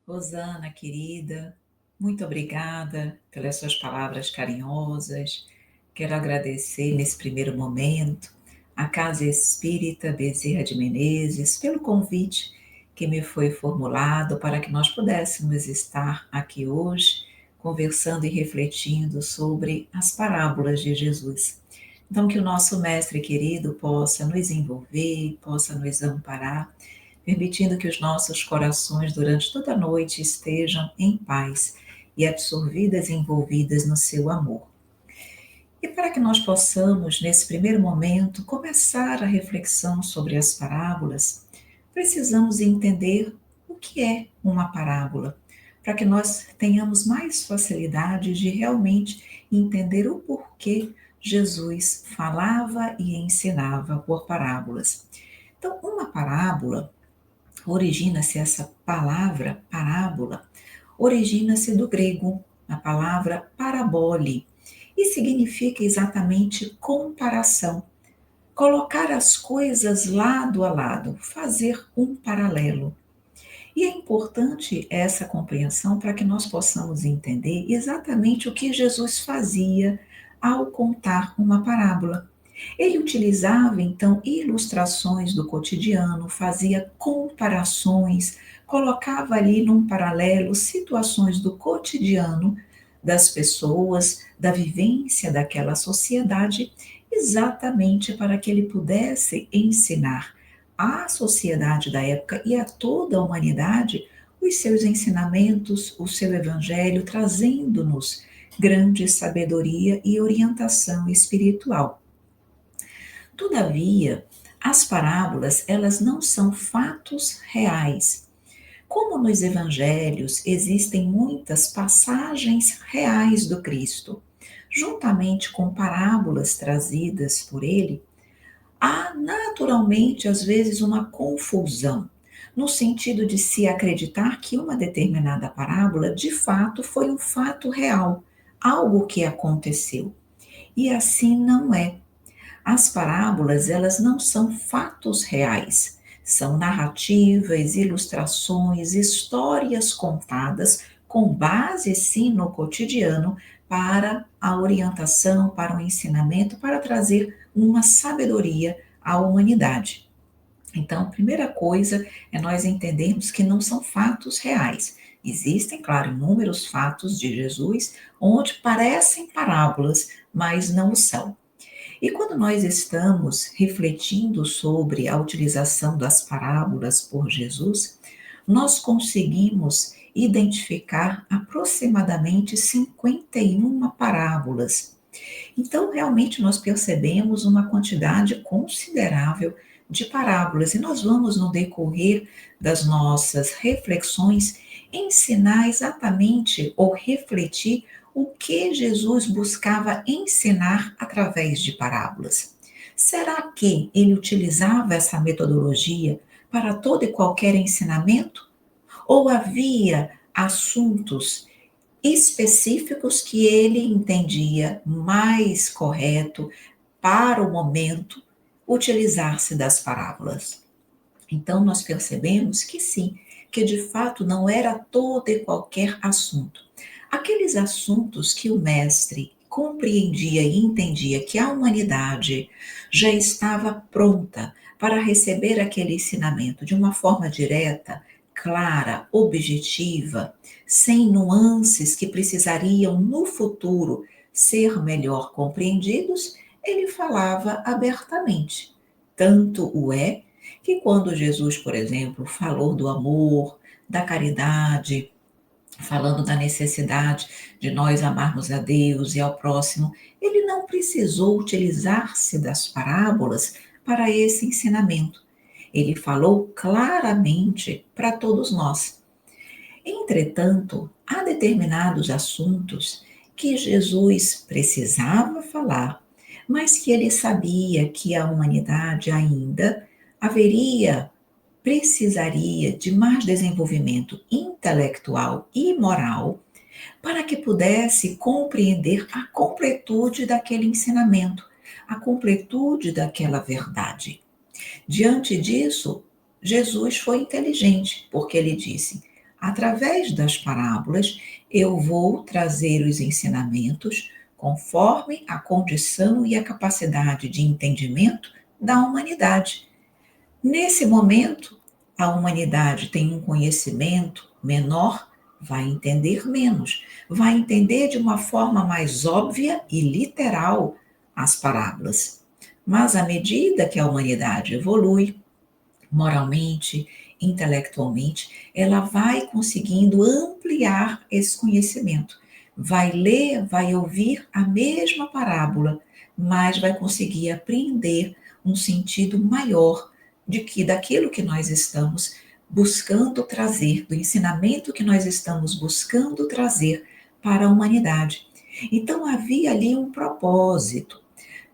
Rosana, querida, muito obrigada pelas suas palavras carinhosas. Quero agradecer nesse primeiro momento à Casa Espírita Bezerra de Menezes pelo convite que me foi formulado para que nós pudéssemos estar aqui hoje conversando e refletindo sobre as parábolas de Jesus. Então, que o nosso mestre querido possa nos envolver, possa nos amparar, permitindo que os nossos corações durante toda a noite estejam em paz e absorvidas e envolvidas no seu amor. E para que nós possamos, nesse primeiro momento, começar a reflexão sobre as parábolas, precisamos entender o que é uma parábola, para que nós tenhamos mais facilidade de realmente entender o porquê Jesus falava e ensinava por parábolas. Então, uma parábola origina-se essa palavra parábola, origina-se do grego, a palavra parabole, e significa exatamente comparação, colocar as coisas lado a lado, fazer um paralelo. E é importante essa compreensão para que nós possamos entender exatamente o que Jesus fazia ao contar uma parábola. Ele utilizava então ilustrações do cotidiano, fazia comparações, colocava ali num paralelo situações do cotidiano das pessoas, da vivência daquela sociedade, exatamente para que ele pudesse ensinar à sociedade da época e a toda a humanidade os seus ensinamentos, o seu evangelho, trazendo-nos grande sabedoria e orientação espiritual. Todavia, as parábolas, elas não são fatos reais. Como nos evangelhos existem muitas passagens reais do Cristo, juntamente com parábolas trazidas por ele, há naturalmente às vezes uma confusão, no sentido de se acreditar que uma determinada parábola de fato foi um fato real, algo que aconteceu. E assim não é. As parábolas, elas não são fatos reais, são narrativas, ilustrações, histórias contadas com base sim no cotidiano para a orientação, para o ensinamento, para trazer uma sabedoria à humanidade. Então, a primeira coisa é nós entendermos que não são fatos reais. Existem, claro, inúmeros fatos de Jesus onde parecem parábolas, mas não o são. E quando nós estamos refletindo sobre a utilização das parábolas por Jesus, nós conseguimos identificar aproximadamente 51 parábolas. Então, realmente, nós percebemos uma quantidade considerável de parábolas, e nós vamos, no decorrer das nossas reflexões, ensinar exatamente ou refletir o que Jesus buscava ensinar através de parábolas. Será que ele utilizava essa metodologia para todo e qualquer ensinamento? Ou havia assuntos específicos que ele entendia mais correto para o momento utilizar-se das parábolas? Então, nós percebemos que sim, que de fato não era todo e qualquer assunto. Aqueles assuntos que o mestre compreendia e entendia que a humanidade já estava pronta para receber aquele ensinamento de uma forma direta, clara, objetiva, sem nuances que precisariam no futuro ser melhor compreendidos, ele falava abertamente. Tanto o é que quando Jesus, por exemplo, falou do amor, da caridade, falando da necessidade de nós amarmos a Deus e ao próximo, ele não precisou utilizar-se das parábolas para esse ensinamento. Ele falou claramente para todos nós. Entretanto, há determinados assuntos que Jesus precisava falar, mas que ele sabia que a humanidade ainda precisaria de mais desenvolvimento intelectual e moral para que pudesse compreender a completude daquele ensinamento, a completude daquela verdade. Diante disso, Jesus foi inteligente, porque ele disse: através das parábolas, eu vou trazer os ensinamentos conforme a condição e a capacidade de entendimento da humanidade. Nesse momento, a humanidade tem um conhecimento menor, vai entender menos, vai entender de uma forma mais óbvia e literal as parábolas. Mas à medida que a humanidade evolui, moralmente, intelectualmente, ela vai conseguindo ampliar esse conhecimento. Vai ler, vai ouvir a mesma parábola, mas vai conseguir apreender um sentido maior daquilo que nós estamos buscando trazer, do ensinamento que nós estamos buscando trazer para a humanidade. Então havia ali um propósito.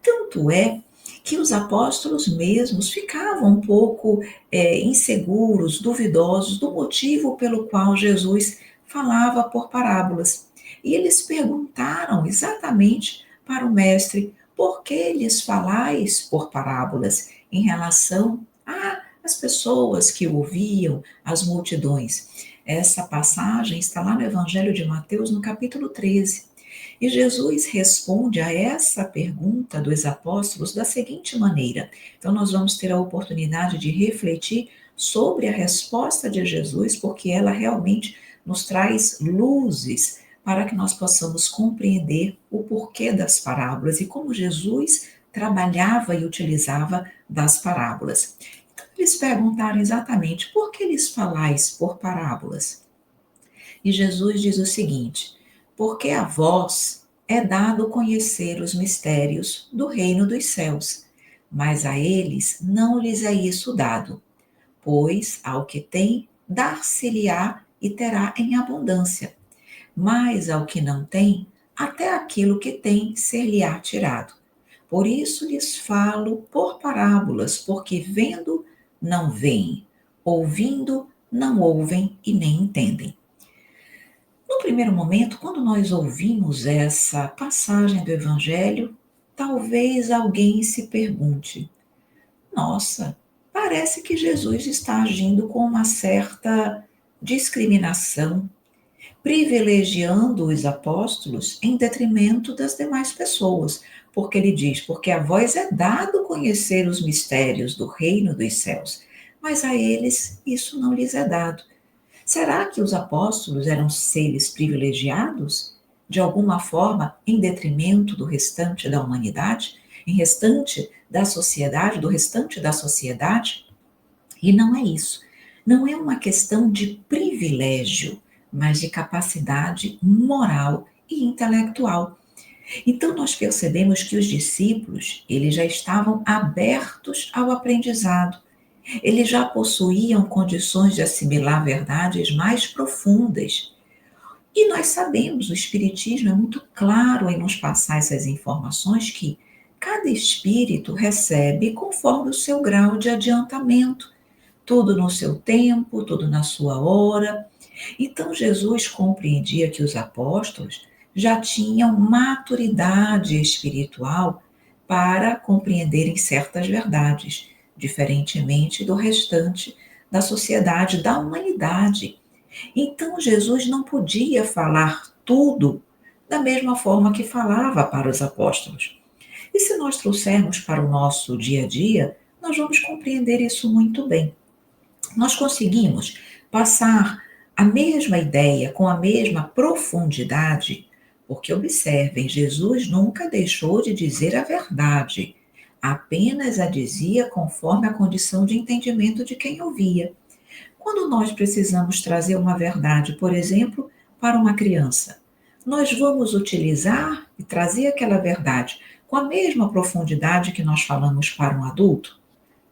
Tanto é que os apóstolos mesmos ficavam um pouco inseguros, duvidosos do motivo pelo qual Jesus falava por parábolas. E eles perguntaram exatamente para o mestre: por que lhes falais por parábolas em relação às pessoas que ouviam, as multidões? Essa passagem está lá no Evangelho de Mateus, no capítulo 13. E Jesus responde a essa pergunta dos apóstolos da seguinte maneira. Então, nós vamos ter a oportunidade de refletir sobre a resposta de Jesus, porque ela realmente nos traz luzes para que nós possamos compreender o porquê das parábolas e como Jesus trabalhava e utilizava das parábolas. Então, eles perguntaram exatamente: por que lhes falais por parábolas? E Jesus diz o seguinte: porque a vós é dado conhecer os mistérios do reino dos céus, mas a eles não lhes é isso dado, pois ao que tem, dar-se-lhe-á e terá em abundância, mas ao que não tem, até aquilo que tem ser-lhe-á tirado. Por isso lhes falo por parábolas, porque vendo, não veem, ouvindo, não ouvem e nem entendem. No primeiro momento, quando nós ouvimos essa passagem do Evangelho, talvez alguém se pergunte: nossa, parece que Jesus está agindo com uma certa discriminação, privilegiando os apóstolos em detrimento das demais pessoas, porque ele diz: porque a vós é dado conhecer os mistérios do reino dos céus, mas a eles isso não lhes é dado. Será que os apóstolos eram seres privilegiados, de alguma forma, em detrimento do restante da humanidade, do restante da sociedade? E não é isso. Não é uma questão de privilégio, mas de capacidade moral e intelectual. Então nós percebemos que os discípulos, eles já estavam abertos ao aprendizado. Eles já possuíam condições de assimilar verdades mais profundas. E nós sabemos, o Espiritismo é muito claro em nos passar essas informações que cada espírito recebe conforme o seu grau de adiantamento, tudo no seu tempo, tudo na sua hora. Então Jesus compreendia que os apóstolos já tinham maturidade espiritual para compreenderem certas verdades, diferentemente do restante da sociedade, da humanidade. Então Jesus não podia falar tudo da mesma forma que falava para os apóstolos. E se nós trouxermos para o nosso dia a dia, nós vamos compreender isso muito bem. Nós conseguimos passar a mesma ideia com a mesma profundidade, porque observem, Jesus nunca deixou de dizer a verdade, apenas a dizia conforme a condição de entendimento de quem ouvia. Quando nós precisamos trazer uma verdade, por exemplo, para uma criança, nós vamos utilizar e trazer aquela verdade com a mesma profundidade que nós falamos para um adulto?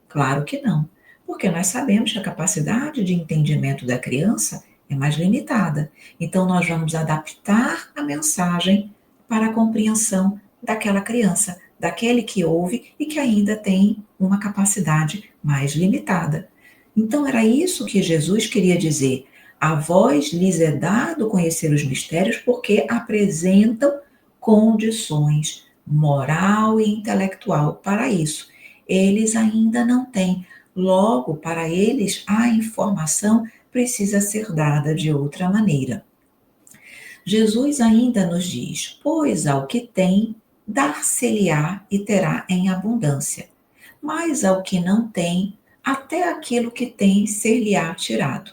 Claro que não, porque nós sabemos que a capacidade de entendimento da criança é mais limitada. Então, nós vamos adaptar a mensagem para a compreensão daquela criança, daquele que ouve e que ainda tem uma capacidade mais limitada. Então, era isso que Jesus queria dizer. A vós lhes é dado conhecer os mistérios porque apresentam condições moral e intelectual para isso. Eles ainda não têm. Logo, para eles, a informação precisa ser dada de outra maneira. Jesus ainda nos diz: pois ao que tem, dar-se-lhe-á e terá em abundância. Mas ao que não tem, até aquilo que tem ser-lhe-á tirado.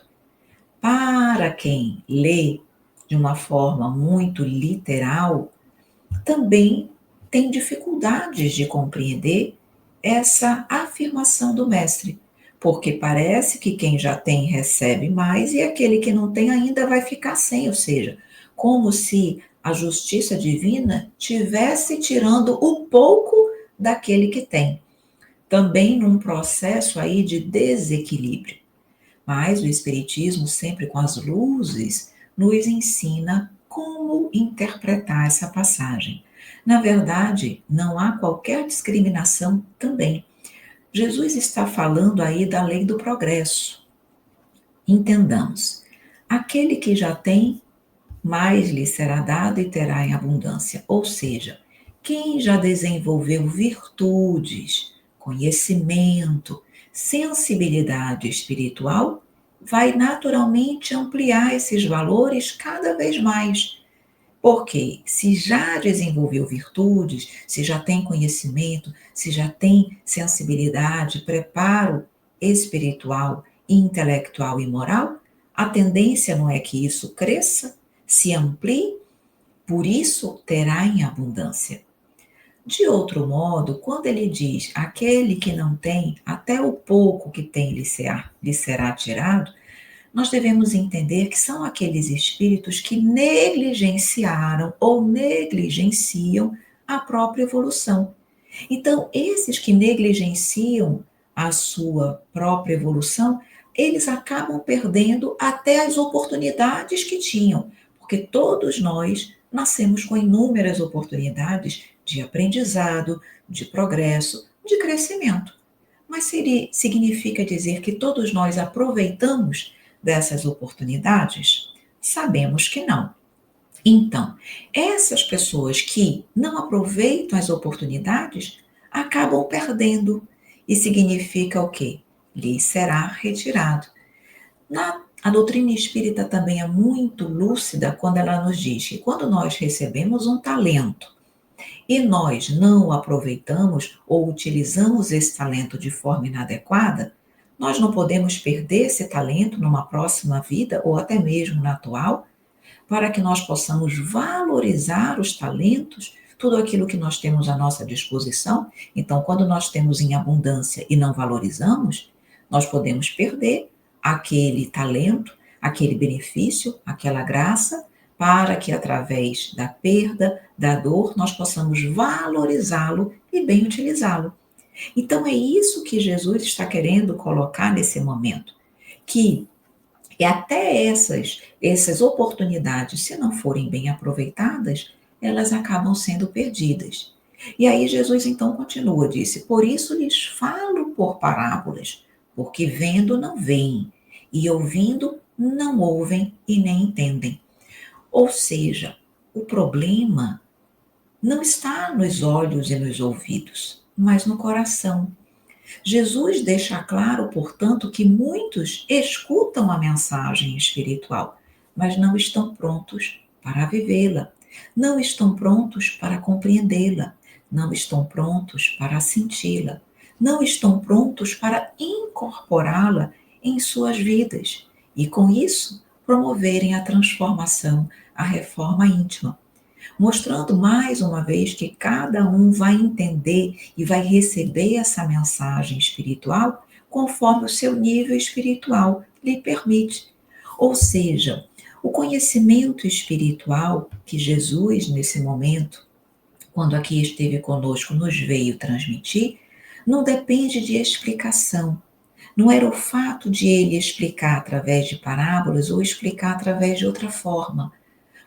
Para quem lê de uma forma muito literal, também tem dificuldades de compreender essa afirmação do mestre, porque parece que quem já tem recebe mais e aquele que não tem ainda vai ficar sem, ou seja, como se a justiça divina tivesse tirando o pouco daquele que tem, também num processo aí de desequilíbrio. Mas o Espiritismo, sempre com as luzes, nos ensina como interpretar essa passagem. Na verdade, não há qualquer discriminação também. Jesus está falando aí da lei do progresso. Entendamos, aquele que já tem, mais lhe será dado e terá em abundância. Ou seja, quem já desenvolveu virtudes, conhecimento, sensibilidade espiritual, vai naturalmente ampliar esses valores cada vez mais. Porque se já desenvolveu virtudes, se já tem conhecimento, se já tem sensibilidade, preparo espiritual, intelectual e moral, a tendência não é que isso cresça, se amplie, por isso terá em abundância. De outro modo, quando ele diz aquele que não tem, até o pouco que tem lhe será tirado, nós devemos entender que são aqueles espíritos que negligenciaram ou negligenciam a própria evolução. Então, esses que negligenciam a sua própria evolução, eles acabam perdendo até as oportunidades que tinham, porque todos nós nascemos com inúmeras oportunidades de aprendizado, de progresso, de crescimento. Mas significa dizer que todos nós aproveitamos dessas oportunidades? Sabemos que não. Então, essas pessoas que não aproveitam as oportunidades acabam perdendo. E significa o quê? Lhes será retirado. A doutrina espírita também é muito lúcida quando ela nos diz que quando nós recebemos um talento e nós não o aproveitamos ou utilizamos esse talento de forma inadequada, nós não podemos perder esse talento numa próxima vida ou até mesmo na atual, para que nós possamos valorizar os talentos, tudo aquilo que nós temos à nossa disposição. Então, quando nós temos em abundância e não valorizamos, nós podemos perder aquele talento, aquele benefício, aquela graça, para que através da perda, da dor, nós possamos valorizá-lo e bem utilizá-lo. Então, é isso que Jesus está querendo colocar nesse momento, que e até essas oportunidades, se não forem bem aproveitadas, elas acabam sendo perdidas. E aí Jesus então continua, disse: por isso lhes falo por parábolas, porque vendo não veem, e ouvindo não ouvem e nem entendem. Ou seja, o problema não está nos olhos e nos ouvidos, mas no coração. Jesus deixa claro, portanto, que muitos escutam a mensagem espiritual, mas não estão prontos para vivê-la, não estão prontos para compreendê-la, não estão prontos para senti-la, não estão prontos para incorporá-la em suas vidas e, com isso, promoverem a transformação, a reforma íntima, mostrando mais uma vez que cada um vai entender e vai receber essa mensagem espiritual conforme o seu nível espiritual lhe permite. Ou seja, o conhecimento espiritual que Jesus, nesse momento, quando aqui esteve conosco, nos veio transmitir, não depende de explicação. Não era o fato de ele explicar através de parábolas ou explicar através de outra forma,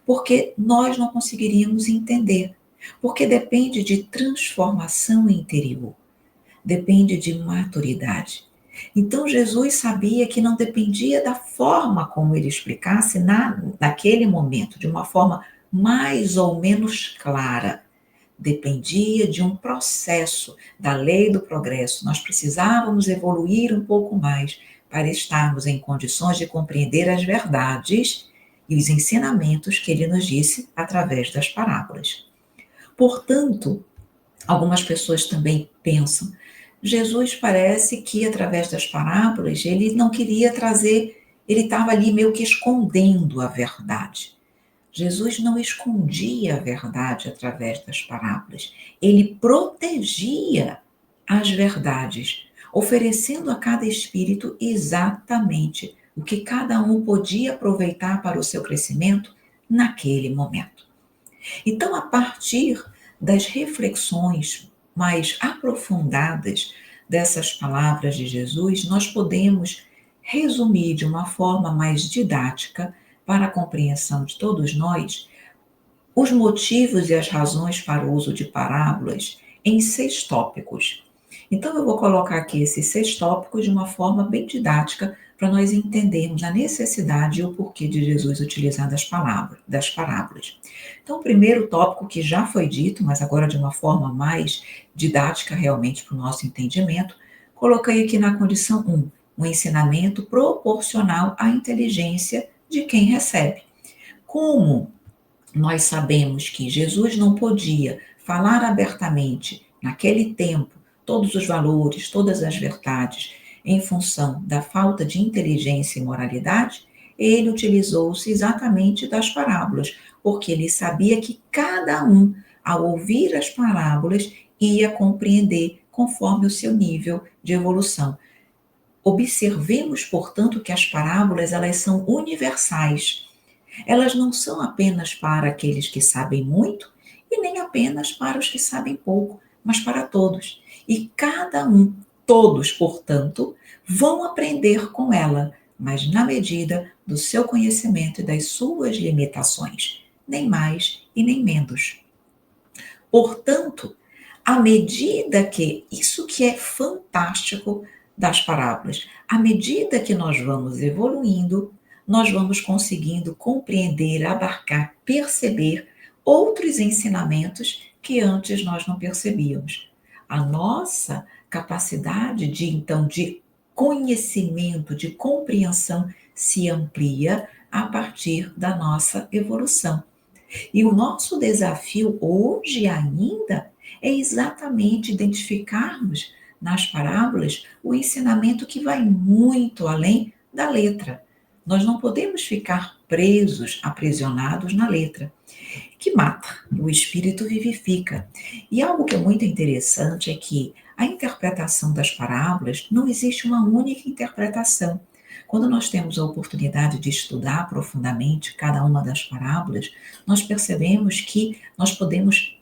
porque nós não conseguiríamos entender, porque depende de transformação interior, depende de maturidade. Então Jesus sabia que não dependia da forma como ele explicasse naquele momento, de uma forma mais ou menos clara, dependia de um processo da lei do progresso. Nós precisávamos evoluir um pouco mais para estarmos em condições de compreender as verdades e os ensinamentos que ele nos disse através das parábolas. Portanto, algumas pessoas também pensam, Jesus parece que através das parábolas ele não queria trazer, ele estava ali meio que escondendo a verdade. Jesus não escondia a verdade através das parábolas, ele protegia as verdades, oferecendo a cada espírito exatamente o que cada um podia aproveitar para o seu crescimento naquele momento. Então, a partir das reflexões mais aprofundadas dessas palavras de Jesus, nós podemos resumir de uma forma mais didática, para a compreensão de todos nós, os motivos e as razões para o uso de parábolas em 6 tópicos. Então, eu vou colocar aqui esses 6 tópicos de uma forma bem didática, para nós entendermos a necessidade e o porquê de Jesus utilizar das parábolas. Então, o primeiro tópico que já foi dito, mas agora de uma forma mais didática realmente para o nosso entendimento, coloquei aqui na condição 1, um ensinamento proporcional à inteligência de quem recebe. Como nós sabemos que Jesus não podia falar abertamente, naquele tempo, todos os valores, todas as verdades, em função da falta de inteligência e moralidade, ele utilizou-se exatamente das parábolas, porque ele sabia que cada um, ao ouvir as parábolas, ia compreender conforme o seu nível de evolução. Observemos, portanto, que as parábolas, elas são universais. Elas não são apenas para aqueles que sabem muito e nem apenas para os que sabem pouco, mas para todos. E cada um, todos, portanto, vão aprender com ela, mas na medida do seu conhecimento e das suas limitações, nem mais e nem menos. Portanto, à medida que, isso que é fantástico das parábolas, à medida que nós vamos evoluindo, nós vamos conseguindo compreender, abarcar, perceber outros ensinamentos que antes nós não percebíamos. A nossa capacidade de conhecimento, de compreensão se amplia a partir da nossa evolução. E o nosso desafio hoje ainda é exatamente identificarmos nas parábolas o ensinamento que vai muito além da letra. Nós não podemos ficar presos, aprisionados na letra, que mata, o espírito vivifica. E algo que é muito interessante é que a interpretação das parábolas não existe uma única interpretação. Quando nós temos a oportunidade de estudar profundamente cada uma das parábolas, nós percebemos que nós podemos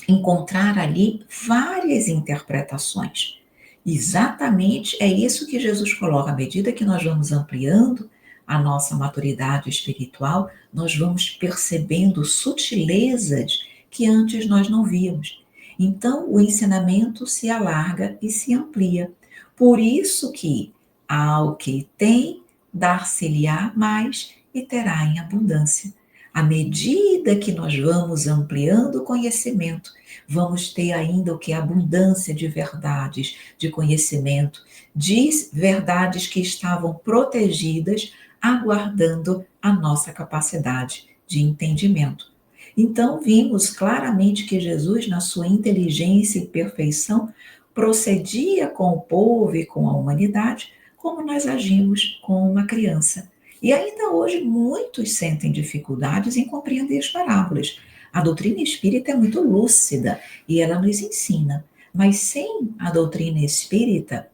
encontrar ali várias interpretações. Exatamente é isso que Jesus coloca. À medida que nós vamos ampliando a nossa maturidade espiritual, nós vamos percebendo sutilezas que antes nós não víamos. Então, o ensinamento se alarga e se amplia. Por isso que ao que tem, dar-se-lhe-á mais e terá em abundância. À medida que nós vamos ampliando o conhecimento, vamos ter ainda o que é abundância de verdades, de conhecimento, de verdades que estavam protegidas, aguardando a nossa capacidade de entendimento. Então, vimos claramente que Jesus, na sua inteligência e perfeição, procedia com o povo e com a humanidade como nós agimos com uma criança. E ainda hoje muitos sentem dificuldades em compreender as parábolas. A doutrina espírita é muito lúcida e ela nos ensina. Mas sem a doutrina espírita,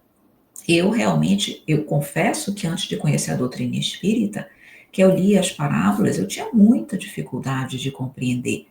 eu confesso que antes de conhecer a doutrina espírita, que eu li as parábolas, eu tinha muita dificuldade de compreender.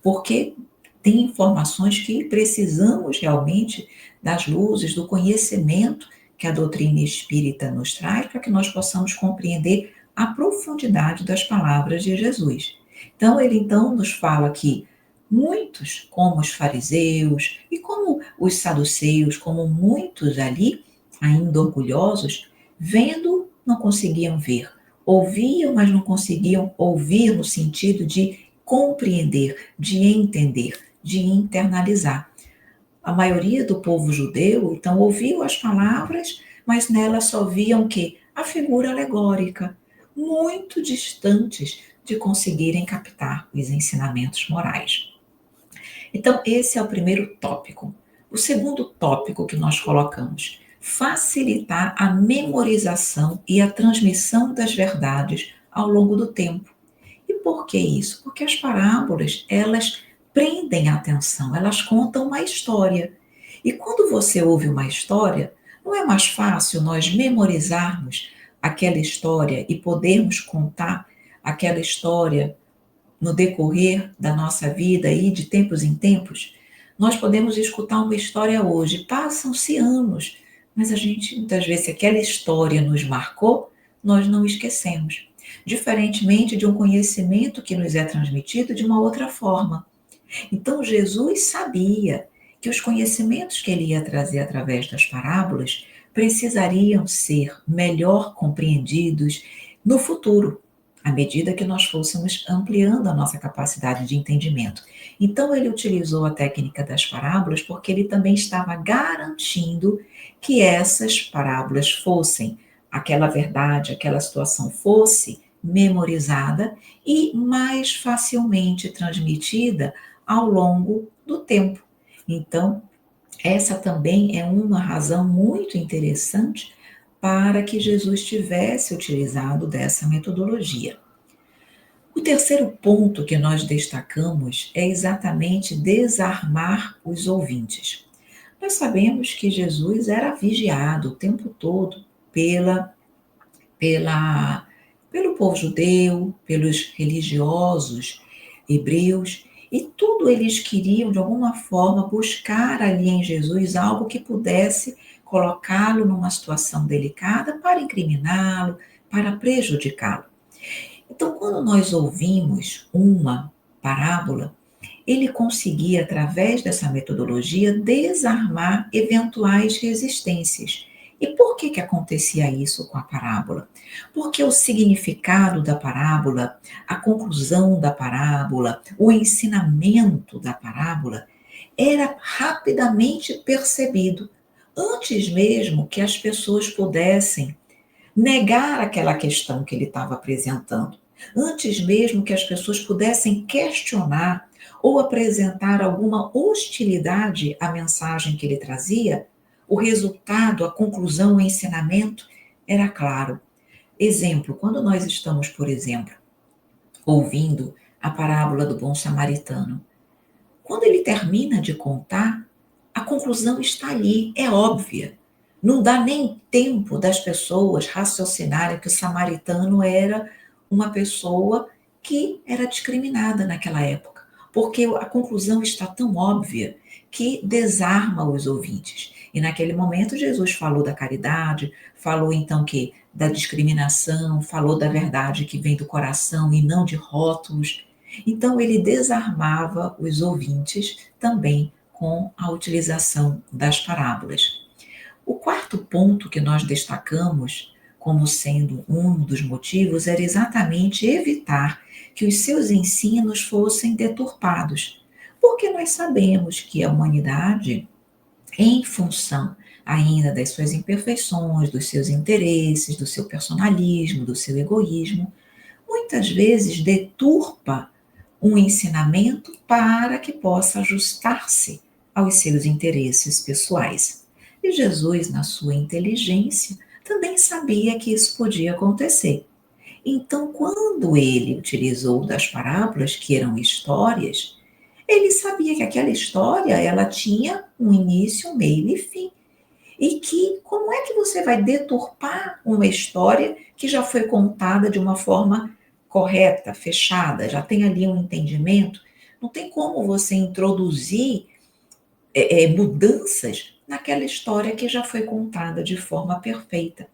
Porque tem informações que precisamos realmente das luzes, do conhecimento que a doutrina espírita nos traz para que nós possamos compreender a profundidade das palavras de Jesus. Então, ele nos fala que muitos, como os fariseus e como os saduceus, como muitos ali, ainda orgulhosos, vendo, não conseguiam ver. Ouviam, mas não conseguiam ouvir no sentido de compreender, de entender. de internalizar. A maioria do povo judeu, então, ouviu as palavras, mas nelas só viam que a figura alegórica, muito distantes de conseguirem captar os ensinamentos morais. Então, esse é o primeiro tópico. O segundo tópico que nós colocamos: facilitar a memorização e a transmissão das verdades ao longo do tempo. E por que isso? Porque as parábolas, elas prendem a atenção, elas contam uma história. E quando você ouve uma história, não é mais fácil nós memorizarmos aquela história e podermos contar aquela história no decorrer da nossa vida e de tempos em tempos? Nós podemos escutar uma história hoje, passam-se anos, mas a gente, muitas vezes, se aquela história nos marcou, nós não esquecemos. Diferentemente de um conhecimento que nos é transmitido de uma outra forma. Então, Jesus sabia que os conhecimentos que ele ia trazer através das parábolas precisariam ser melhor compreendidos no futuro, à medida que nós fôssemos ampliando a nossa capacidade de entendimento. Então, ele utilizou a técnica das parábolas porque ele também estava garantindo que essas parábolas fossem, aquela verdade, aquela situação fosse memorizada e mais facilmente transmitida ao longo do tempo. Então, essa também é uma razão muito interessante para que Jesus tivesse utilizado dessa metodologia. O terceiro ponto que nós destacamos é exatamente desarmar os ouvintes. Nós sabemos que Jesus era vigiado o tempo todo pela, pela, pelo povo judeu, pelos religiosos hebreus, e tudo eles queriam, de alguma forma, buscar ali em Jesus algo que pudesse colocá-lo numa situação delicada para incriminá-lo, para prejudicá-lo. Então, quando nós ouvimos uma parábola, ele conseguia, através dessa metodologia, desarmar eventuais resistências. E por que acontecia isso com a parábola? Porque o significado da parábola, a conclusão da parábola, o ensinamento da parábola era rapidamente percebido, antes mesmo que as pessoas pudessem negar aquela questão que ele estava apresentando, antes mesmo que as pessoas pudessem questionar ou apresentar alguma hostilidade à mensagem que ele trazia, o resultado, a conclusão, o ensinamento era claro. Exemplo, quando nós estamos, por exemplo, ouvindo a parábola do bom samaritano, quando ele termina de contar, a conclusão está ali, é óbvia. Não dá nem tempo das pessoas raciocinarem que o samaritano era uma pessoa que era discriminada naquela época, porque a conclusão está tão óbvia que desarma os ouvintes. E naquele momento Jesus falou da caridade, falou então que da discriminação, falou da verdade que vem do coração e não de rótulos. Então ele desarmava os ouvintes também com a utilização das parábolas. O quarto ponto que nós destacamos como sendo um dos motivos era exatamente evitar que os seus ensinos fossem deturpados, porque nós sabemos que a humanidade, em função ainda das suas imperfeições, dos seus interesses, do seu personalismo, do seu egoísmo, muitas vezes deturpa um ensinamento para que possa ajustar-se aos seus interesses pessoais. E Jesus, na sua inteligência, também sabia que isso podia acontecer. Então, quando ele utilizou das parábolas, que eram histórias, ele sabia que aquela história ela tinha um início, um meio e fim. E que como é que você vai deturpar uma história que já foi contada de uma forma correta, fechada, já tem ali um entendimento? Não tem como você introduzir mudanças naquela história que já foi contada de forma perfeita.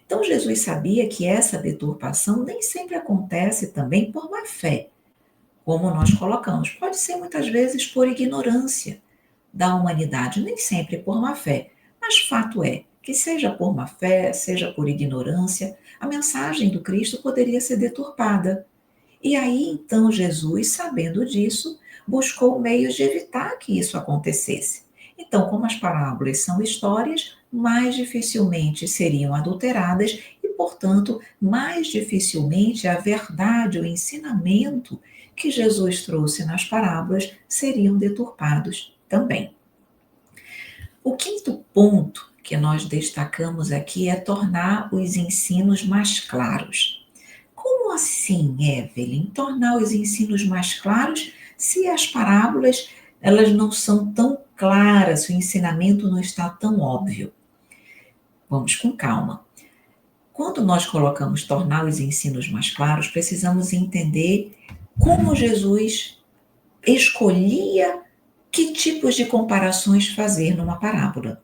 Então Jesus sabia que essa deturpação nem sempre acontece também por má fé, como nós colocamos. Pode ser muitas vezes por ignorância da humanidade, nem sempre por má fé. Mas fato é que, seja por má fé, seja por ignorância, a mensagem do Cristo poderia ser deturpada. E aí, então, Jesus, sabendo disso, buscou meios de evitar que isso acontecesse. Então, como as parábolas são histórias, mais dificilmente seriam adulteradas e, portanto, mais dificilmente a verdade, o ensinamento que Jesus trouxe nas parábolas seriam deturpados também. O quinto ponto que nós destacamos aqui é tornar os ensinos mais claros. Como assim, Evelyn? Tornar os ensinos mais claros se as parábolas elas não são tão claras, o ensinamento não está tão óbvio. Vamos com calma. Quando nós colocamos tornar os ensinos mais claros, precisamos entender como Jesus escolhia que tipos de comparações fazer numa parábola.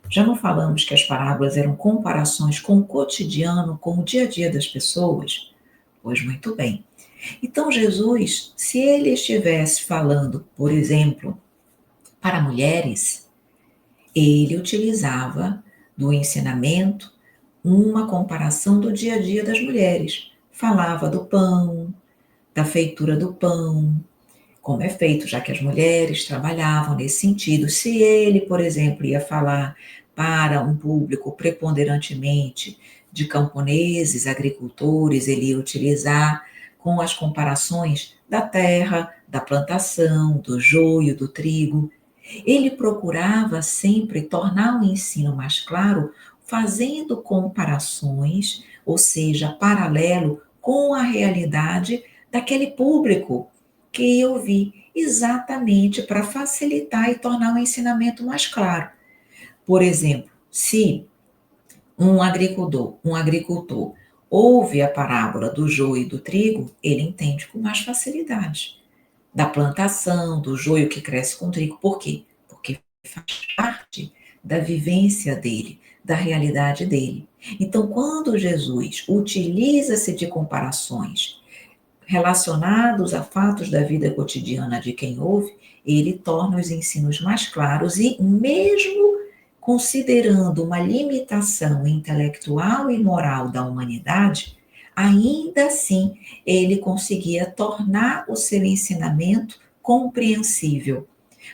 Já não falamos que as parábolas eram comparações com o cotidiano, com o dia a dia das pessoas? Pois muito bem. Então, Jesus, se ele estivesse falando, por exemplo, para mulheres, ele utilizava do ensinamento uma comparação do dia a dia das mulheres. Falava do pão, da feitura do pão, como é feito, já que as mulheres trabalhavam nesse sentido. Se ele, por exemplo, ia falar para um público preponderantemente de camponeses, agricultores, ele ia utilizar com as comparações da terra, da plantação, do joio, do trigo. Ele procurava sempre tornar o ensino mais claro, fazendo comparações, ou seja, paralelo com a realidade daquele público que eu vi, exatamente para facilitar e tornar o ensinamento mais claro. Por exemplo, se um agricultor ouve a parábola do joio e do trigo, ele entende com mais facilidade. Da plantação, do joio que cresce com trigo. Por quê? Porque faz parte da vivência dele, da realidade dele. Então, quando Jesus utiliza-se de comparações relacionados a fatos da vida cotidiana de quem ouve, ele torna os ensinos mais claros e, mesmo considerando uma limitação intelectual e moral da humanidade, ainda assim ele conseguia tornar o seu ensinamento compreensível,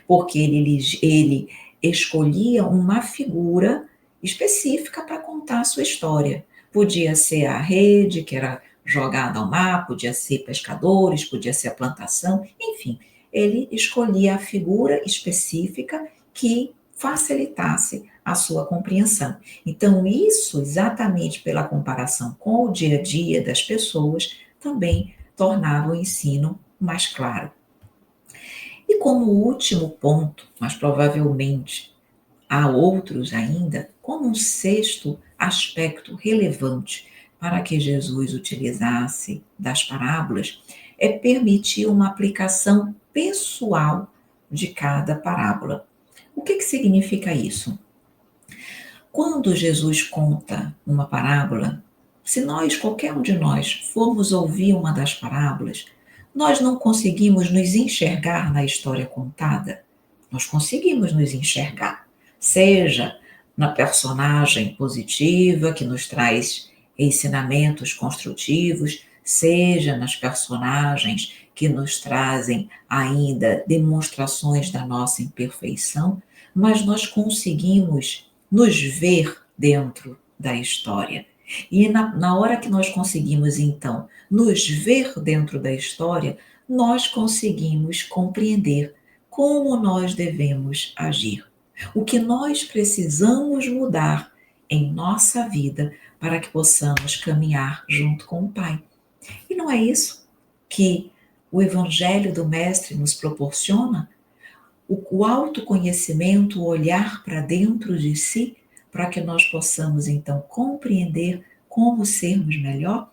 porque ele escolhia uma figura específica para contar a sua história. Podia ser a rede, que era jogada ao mar, podia ser pescadores, podia ser a plantação, enfim, ele escolhia a figura específica que facilitasse a sua compreensão. Então, isso, exatamente pela comparação com o dia a dia das pessoas, também tornava o ensino mais claro. E como último ponto, mas provavelmente há outros ainda, como um sexto aspecto relevante para que Jesus utilizasse das parábolas, é permitir uma aplicação pessoal de cada parábola. O que significa isso? Quando Jesus conta uma parábola, se nós, qualquer um de nós, formos ouvir uma das parábolas, nós não conseguimos nos enxergar na história contada? Nós conseguimos nos enxergar, seja na personagem positiva, que nos traz ensinamentos construtivos, seja nas personagens que nos trazem ainda demonstrações da nossa imperfeição, mas nós conseguimos nos ver dentro da história. E na hora que nós conseguimos, então, nos ver dentro da história, nós conseguimos compreender como nós devemos agir. O que nós precisamos mudar em nossa vida para que possamos caminhar junto com o Pai. E não é isso que o Evangelho do Mestre nos proporciona? O autoconhecimento, o olhar para dentro de si, para que nós possamos então compreender como sermos melhor.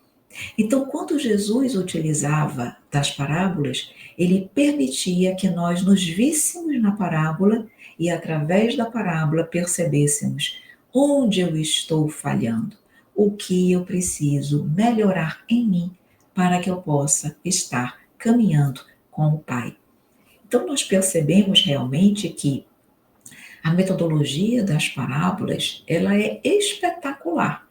Então, quando Jesus utilizava das parábolas, ele permitia que nós nos víssemos na parábola e, através da parábola, percebêssemos onde eu estou falhando, o que eu preciso melhorar em mim para que eu possa estar caminhando com o Pai. Então, nós percebemos realmente que a metodologia das parábolas, ela é espetacular.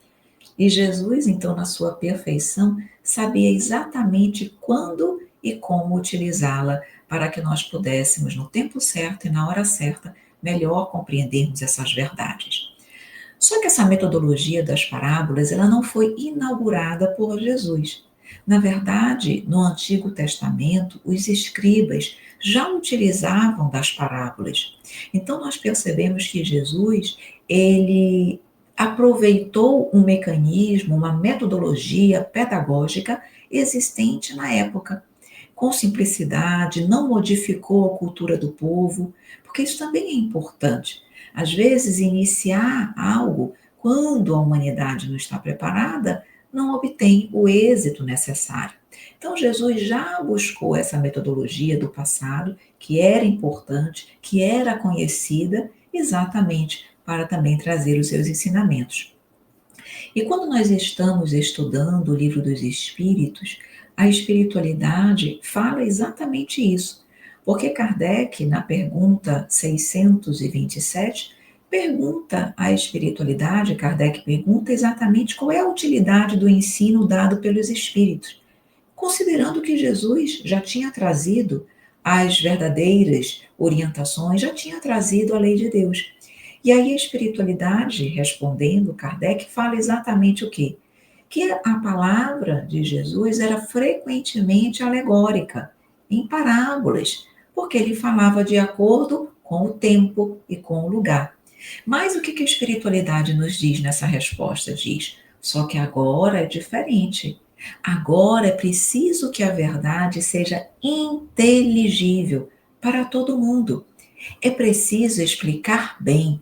E Jesus, então, na sua perfeição, sabia exatamente quando e como utilizá-la para que nós pudéssemos, no tempo certo e na hora certa, melhor compreendermos essas verdades. Só que essa metodologia das parábolas, ela não foi inaugurada por Jesus. Na verdade, no Antigo Testamento, os escribas já utilizavam das parábolas. Então nós percebemos que Jesus, ele aproveitou um mecanismo, uma metodologia pedagógica existente na época, com simplicidade, não modificou a cultura do povo, porque isso também é importante. Às vezes, iniciar algo quando a humanidade não está preparada, não obtém o êxito necessário. Então, Jesus já buscou essa metodologia do passado, que era importante, que era conhecida, exatamente para também trazer os seus ensinamentos. E quando nós estamos estudando o livro dos Espíritos, a espiritualidade fala exatamente isso. Porque Kardec, na pergunta 627, pergunta à espiritualidade, Kardec pergunta exatamente qual é a utilidade do ensino dado pelos Espíritos, considerando que Jesus já tinha trazido as verdadeiras orientações, já tinha trazido a lei de Deus. E aí a espiritualidade, respondendo, Kardec fala exatamente o quê? Que a palavra de Jesus era frequentemente alegórica, em parábolas, porque ele falava de acordo com o tempo e com o lugar. Mas o que a espiritualidade nos diz nessa resposta? Diz, só que agora é diferente. Agora é preciso que a verdade seja inteligível para todo mundo. É preciso explicar bem,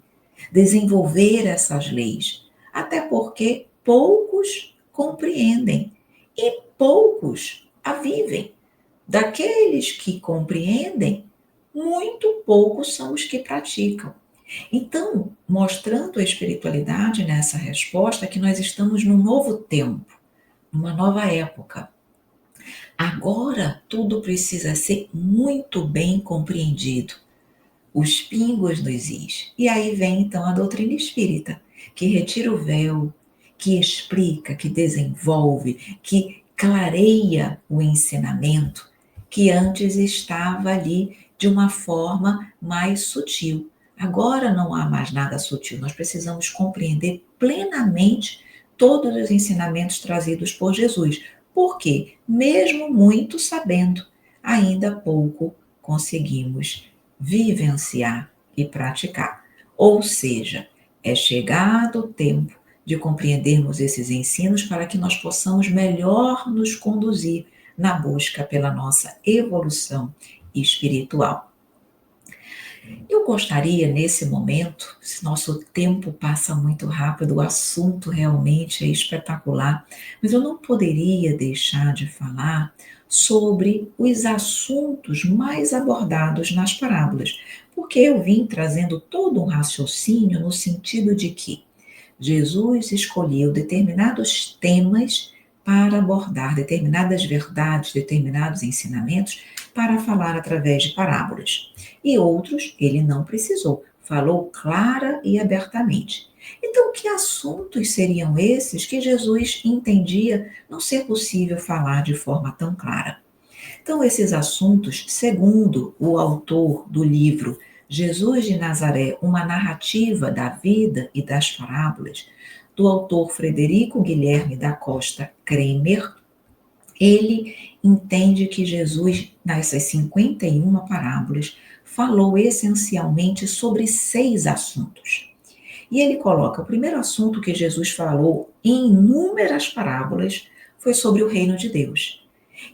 desenvolver essas leis, até porque poucos compreendem e poucos a vivem. Daqueles que compreendem, muito poucos são os que praticam. Então, mostrando a espiritualidade nessa resposta, que nós estamos num novo tempo, numa nova época. Agora, tudo precisa ser muito bem compreendido. Os pingos nos is. E aí vem então a doutrina espírita, que retira o véu, que explica, que desenvolve, que clareia o ensinamento, que antes estava ali de uma forma mais sutil. Agora não há mais nada sutil, nós precisamos compreender plenamente todos os ensinamentos trazidos por Jesus. Por quê? Mesmo muito sabendo, ainda pouco conseguimos vivenciar e praticar. Ou seja, é chegado o tempo de compreendermos esses ensinos para que nós possamos melhor nos conduzir na busca pela nossa evolução espiritual. Eu gostaria, nesse momento, se nosso tempo passa muito rápido, o assunto realmente é espetacular, mas eu não poderia deixar de falar sobre os assuntos mais abordados nas parábolas, porque eu vim trazendo todo um raciocínio no sentido de que Jesus escolheu determinados temas para abordar determinadas verdades, determinados ensinamentos, para falar através de parábolas. E outros ele não precisou, falou clara e abertamente. Então, que assuntos seriam esses que Jesus entendia não ser possível falar de forma tão clara? Então, esses assuntos, segundo o autor do livro Jesus de Nazaré, uma narrativa da vida e das parábolas, do autor Frederico Guilherme da Costa Kremer, ele entende que Jesus, nessas 51 parábolas, falou essencialmente sobre 6 assuntos. E ele coloca, o primeiro assunto que Jesus falou em inúmeras parábolas foi sobre o reino de Deus.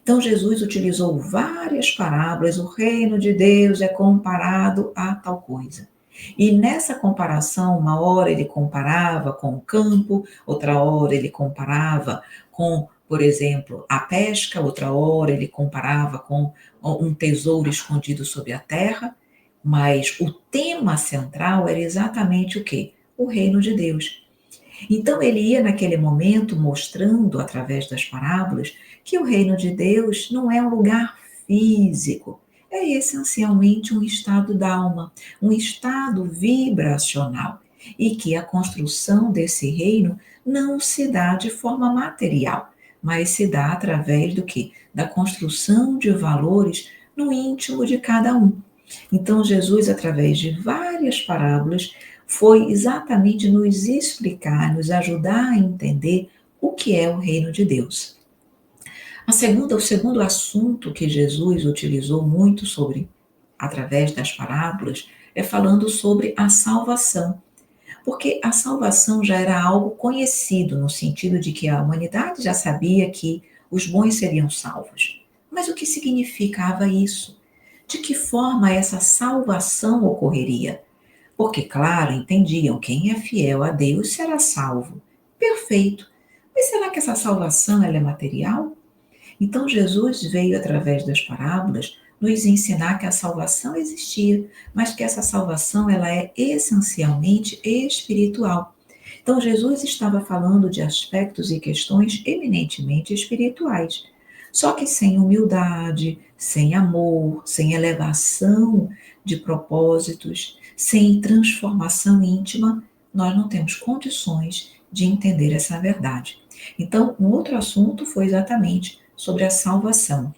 Então, Jesus utilizou várias parábolas, o reino de Deus é comparado a tal coisa. E nessa comparação, uma hora ele comparava com o campo, outra hora ele comparava com, por exemplo, a pesca, outra hora ele comparava com um tesouro escondido sob a terra, mas o tema central era exatamente o quê? O reino de Deus. Então ele ia naquele momento mostrando, através das parábolas, que o reino de Deus não é um lugar físico, é essencialmente um estado da alma, um estado vibracional, e que a construção desse reino não se dá de forma material, mas se dá através do quê? Da construção de valores no íntimo de cada um. Então, Jesus, através de várias parábolas, foi exatamente nos explicar, nos ajudar a entender o que é o reino de Deus. O segundo assunto que Jesus utilizou muito sobre, através das parábolas, é falando sobre a salvação. Porque a salvação já era algo conhecido, no sentido de que a humanidade já sabia que os bons seriam salvos. Mas o que significava isso? De que forma essa salvação ocorreria? Porque, claro, entendiam, quem é fiel a Deus será salvo. Perfeito. Mas será que essa salvação ela é material? Então Jesus veio através das parábolas nos ensinar que a salvação existia, mas que essa salvação ela é essencialmente espiritual. Então Jesus estava falando de aspectos e questões eminentemente espirituais. Só que sem humildade, sem amor, sem elevação de propósitos, sem transformação íntima, nós não temos condições de entender essa verdade. Então, um outro assunto foi exatamente sobre a salvação.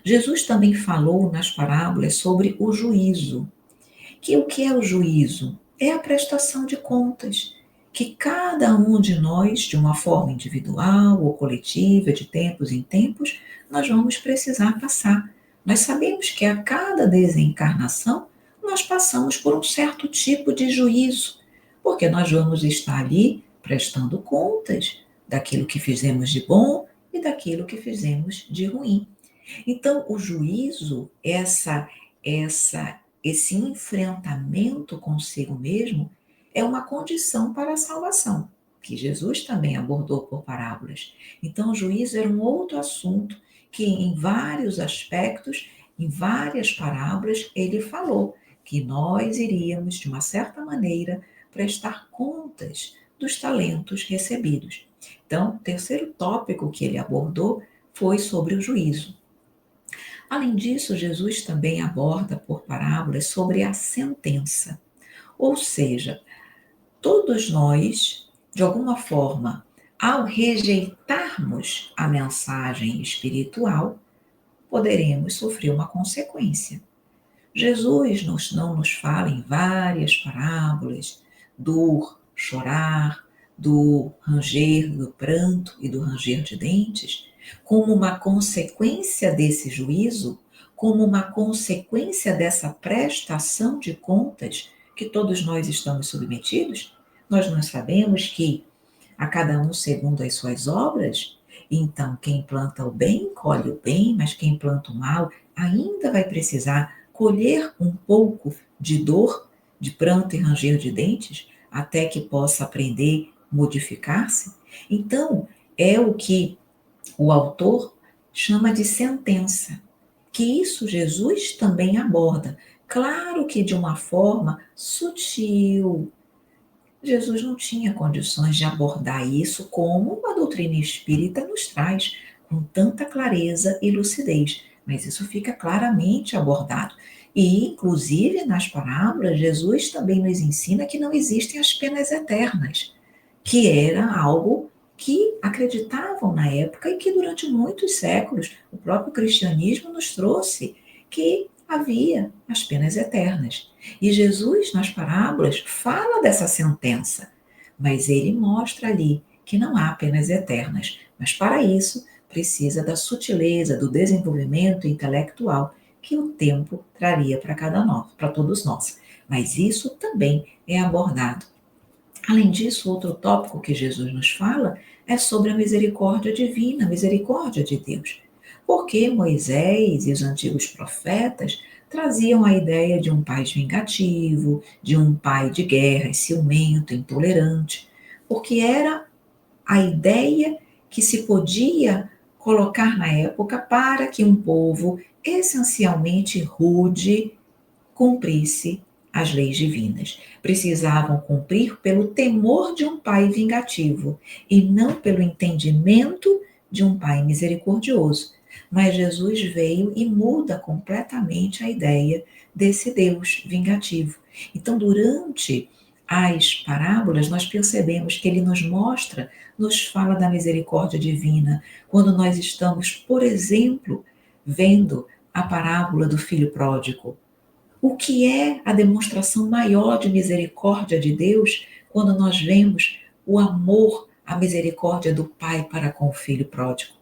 Jesus também falou nas parábolas sobre o juízo. Que o que é o juízo? É a prestação de contas que cada um de nós, de uma forma individual ou coletiva, de tempos em tempos, nós vamos precisar passar. Nós sabemos que a cada desencarnação nós passamos por um certo tipo de juízo, porque nós vamos estar ali prestando contas daquilo que fizemos de bom e daquilo que fizemos de ruim. Então, o juízo, esse enfrentamento consigo mesmo, é uma condição para a salvação, que Jesus também abordou por parábolas. Então, o juízo era um outro assunto que, em vários aspectos, em várias parábolas, ele falou que nós iríamos, de uma certa maneira, prestar contas dos talentos recebidos. Então, o terceiro tópico que ele abordou foi sobre o juízo. Além disso, Jesus também aborda por parábolas sobre a sentença. Ou seja, todos nós, de alguma forma, ao rejeitarmos a mensagem espiritual, poderemos sofrer uma consequência. Jesus não nos fala em várias parábolas do chorar, do ranger do pranto e do ranger de dentes, como uma consequência desse juízo, como uma consequência dessa prestação de contas que todos nós estamos submetidos? Nós não sabemos que a cada um segundo as suas obras? Então, quem planta o bem, colhe o bem, mas quem planta o mal ainda vai precisar colher um pouco de dor, de pranto e ranger de dentes, até que possa aprender a modificar-se. Então, é o que o autor chama de sentença, que isso Jesus também aborda. Claro que de uma forma sutil. Jesus não tinha condições de abordar isso como a doutrina espírita nos traz, com tanta clareza e lucidez, mas isso fica claramente abordado. E, inclusive, nas parábolas, Jesus também nos ensina que não existem as penas eternas, que era algo que acreditavam na época e que durante muitos séculos o próprio cristianismo nos trouxe, que havia as penas eternas. E Jesus, nas parábolas, fala dessa sentença, mas ele mostra ali que não há penas eternas. Mas para isso, precisa da sutileza, do desenvolvimento intelectual que o tempo traria para todos nós. Mas isso também é abordado. Além disso, outro tópico que Jesus nos fala é sobre a misericórdia divina, a misericórdia de Deus. Porque Moisés e os antigos profetas traziam a ideia de um pai vingativo, de um pai de guerra, ciumento, intolerante, porque era a ideia que se podia colocar na época para que um povo essencialmente rude cumprisse as leis divinas. Precisavam cumprir pelo temor de um pai vingativo e não pelo entendimento de um pai misericordioso. Mas Jesus veio e muda completamente a ideia desse Deus vingativo. Então, durante as parábolas, nós percebemos que ele nos mostra, nos fala da misericórdia divina, quando nós estamos, por exemplo, vendo a parábola do filho pródigo. O que é a demonstração maior de misericórdia de Deus quando nós vemos o amor, a misericórdia do Pai para com o filho pródigo?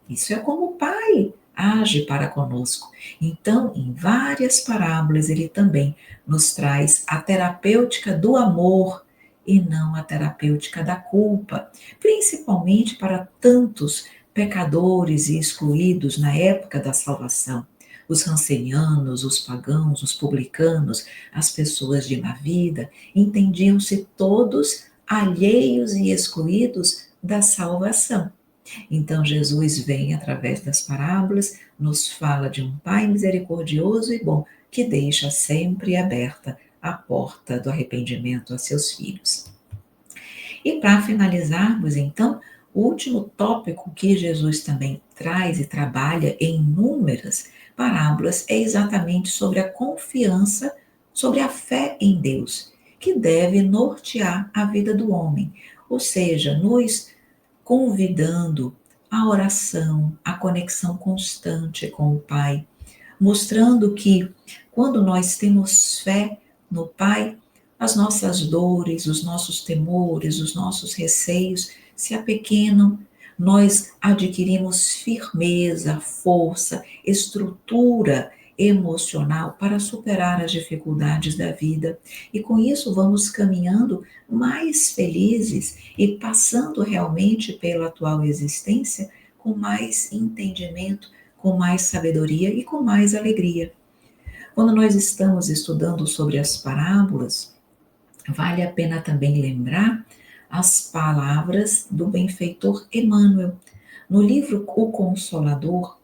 Isso é como o Pai age para conosco. Então, em várias parábolas, ele também nos traz a terapêutica do amor e não a terapêutica da culpa, principalmente para tantos pecadores e excluídos na época da salvação. Os rancenianos, os pagãos, os publicanos, as pessoas de má vida, entendiam-se todos alheios e excluídos da salvação. Então, Jesus vem através das parábolas, nos fala de um Pai misericordioso e bom, que deixa sempre aberta a porta do arrependimento a seus filhos. E para finalizarmos, então, o último tópico que Jesus também traz e trabalha em inúmeras parábolas é exatamente sobre a confiança, sobre a fé em Deus, que deve nortear a vida do homem, ou seja, nos convidando à oração, à conexão constante com o Pai, mostrando que quando nós temos fé no Pai, as nossas dores, os nossos temores, os nossos receios se apequenam, nós adquirimos firmeza, força, estrutura emocional para superar as dificuldades da vida. E com isso vamos caminhando mais felizes e passando realmente pela atual existência com mais entendimento, com mais sabedoria e com mais alegria. Quando nós estamos estudando sobre as parábolas, vale a pena também lembrar as palavras do benfeitor Emmanuel. No livro O Consolador,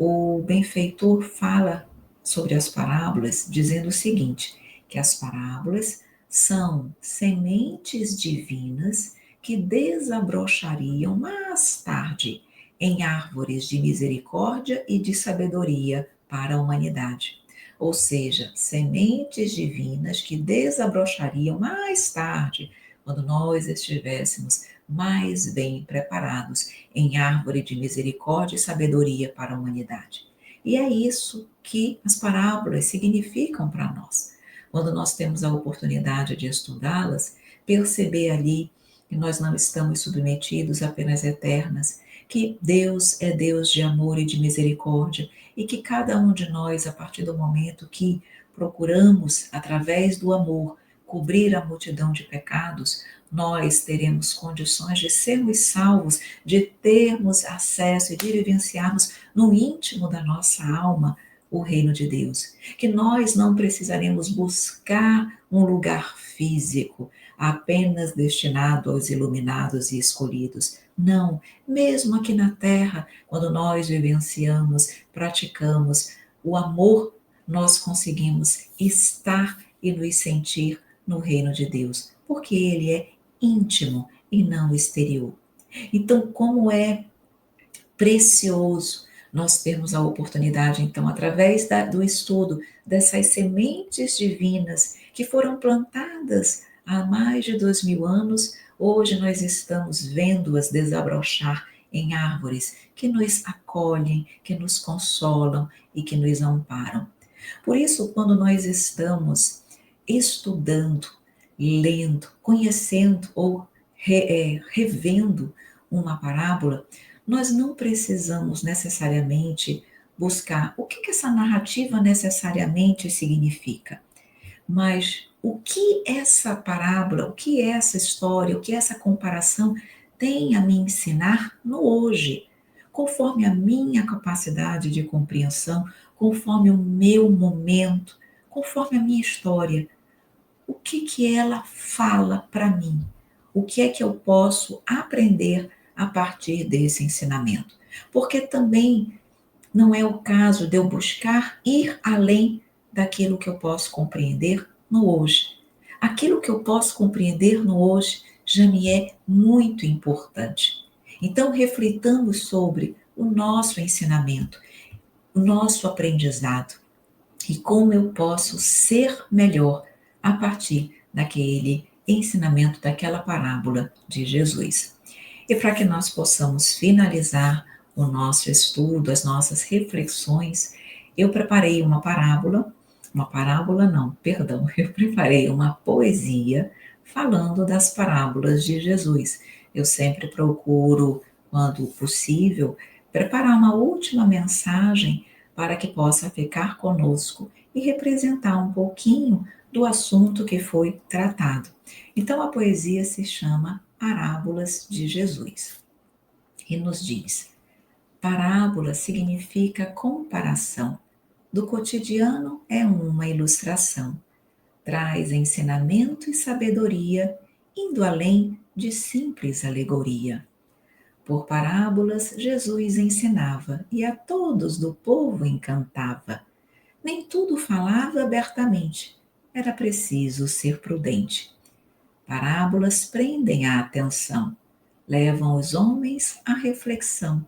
o benfeitor fala sobre as parábolas, dizendo o seguinte, que as parábolas são sementes divinas que desabrochariam mais tarde em árvores de misericórdia e de sabedoria para a humanidade. Ou seja, sementes divinas que desabrochariam mais tarde, quando nós estivéssemos mais bem preparados em árvore de misericórdia e sabedoria para a humanidade. E é isso que as parábolas significam para nós. Quando nós temos a oportunidade de estudá-las, perceber ali que nós não estamos submetidos a penas eternas, que Deus é Deus de amor e de misericórdia, e que cada um de nós, a partir do momento que procuramos, através do amor, cobrir a multidão de pecados, nós teremos condições de sermos salvos, de termos acesso e de vivenciarmos no íntimo da nossa alma o reino de Deus. Que nós não precisaremos buscar um lugar físico apenas destinado aos iluminados e escolhidos. Não, mesmo aqui na terra, quando nós vivenciamos, praticamos o amor, nós conseguimos estar e nos sentir no reino de Deus, porque ele é íntimo e não exterior. Então, como é precioso nós termos a oportunidade, então, através do estudo dessas sementes divinas que foram plantadas há mais de 2000 anos, hoje nós estamos vendo-as desabrochar em árvores que nos acolhem, que nos consolam e que nos amparam. Por isso, quando nós estamos estudando, lendo, conhecendo ou revendo uma parábola, nós não precisamos necessariamente buscar o que essa narrativa necessariamente significa, mas o que essa parábola, o que essa história, o que essa comparação tem a me ensinar no hoje, conforme a minha capacidade de compreensão, conforme o meu momento, conforme a minha história. O que ela fala para mim? O que é que eu posso aprender a partir desse ensinamento? Porque também não é o caso de eu buscar ir além daquilo que eu posso compreender no hoje. Aquilo que eu posso compreender no hoje já me é muito importante. Então, reflitamos sobre o nosso ensinamento, o nosso aprendizado e como eu posso ser melhor a partir daquele ensinamento daquela parábola de Jesus. E para que nós possamos finalizar o nosso estudo, as nossas reflexões, eu preparei uma parábola não, perdão, eu preparei uma poesia falando das parábolas de Jesus. Eu sempre procuro, quando possível, preparar uma última mensagem para que possa ficar conosco e representar um pouquinho do assunto que foi tratado. Então a poesia se chama Parábolas de Jesus e nos diz: parábola significa comparação. Do cotidiano é uma ilustração. Traz ensinamento e sabedoria, indo além de simples alegoria. Por parábolas, Jesus ensinava e a todos do povo encantava. Nem tudo falava abertamente, era preciso ser prudente. Parábolas prendem a atenção, levam os homens à reflexão,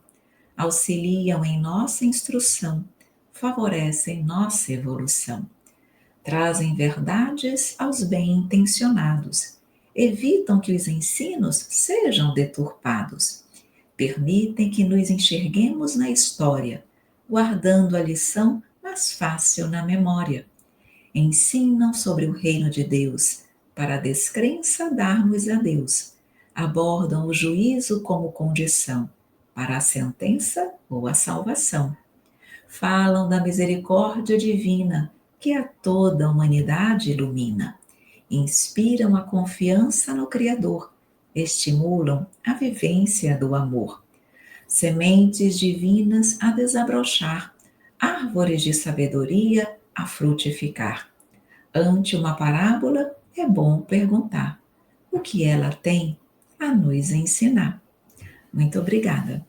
auxiliam em nossa instrução, favorecem nossa evolução. Trazem verdades aos bem-intencionados, evitam que os ensinos sejam deturpados, permitem que nos enxerguemos na história, guardando a lição mais fácil na memória. Ensinam sobre o reino de Deus, para a descrença darmos adeus. Abordam o juízo como condição, para a sentença ou a salvação. Falam da misericórdia divina, que a toda a humanidade ilumina. Inspiram a confiança no Criador, estimulam a vivência do amor. Sementes divinas a desabrochar, árvores de sabedoria a frutificar. Ante uma parábola, é bom perguntar: o que ela tem a nos ensinar? Muito obrigada.